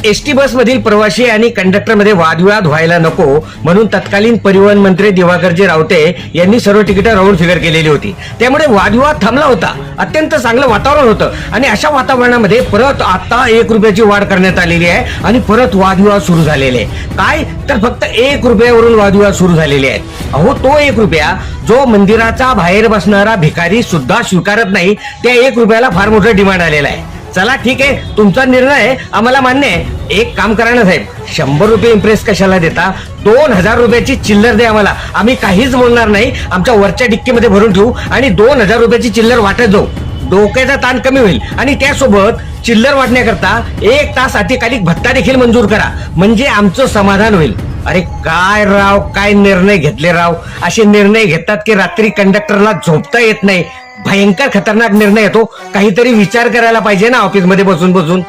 ST बसमधील प्रवासी आणि कंडक्टरमध्ये वादविवाद व्हायला नको म्हणून तत्कालीन परिवहन मंत्री दिवाकरजी रावते यांनी सर्व तिकीटं राऊंड फिगर केलेली होती. त्यामुळे वादविवाद थांबला होता. अत्यंत चांगलं वातावरण होतं आणि अशा वातावरणामध्ये परत आता 1 रुपयाची वाढ करण्यात आलेली आहे आणि परत वादविवाद सुरू झालेले आहे. काय तर फक्त 1 रुपयावरून वादविवाद सुरू झालेले आहेत. अहो, तो 1 रुपया जो मंदिराचा बाहेर बसणारा भिकारी सुद्धा स्वीकारत नाही, त्या 1 रुपयाला फार मोठं डिमांड आलेलं आहे. चला ठीक आहे, तुमचा निर्णय आम्हाला मान्य आहे. एक काम करा ना साहेब, 100 रुपये इम्प्रेस कशाला देता? 2000 रुपयाची चिल्लर दे आम्हाला. आम्ही काहीच बोलणार नाही, आमच्या वरच्या डिक्कीमध्ये भरून ठेवू आणि 2000 रुपयाची चिल्लर वाटत जाऊ. डोक्याचा ताण कमी होईल आणि त्यासोबत चिल्लर वाटण्याकरता 1 तास अतिकालिक भत्ता देखील मंजूर करा, म्हणजे आमचं समाधान होईल. अरे काय राव, काय निर्णय घेतले राव. असे निर्णय घेतात की रात्री कंडक्टरला झोपता येत नाही. भयंकर खतरनाक निर्णय येतो. काहीतरी विचार करायला पाहिजे ना ऑफिसमध्ये बसून बसून.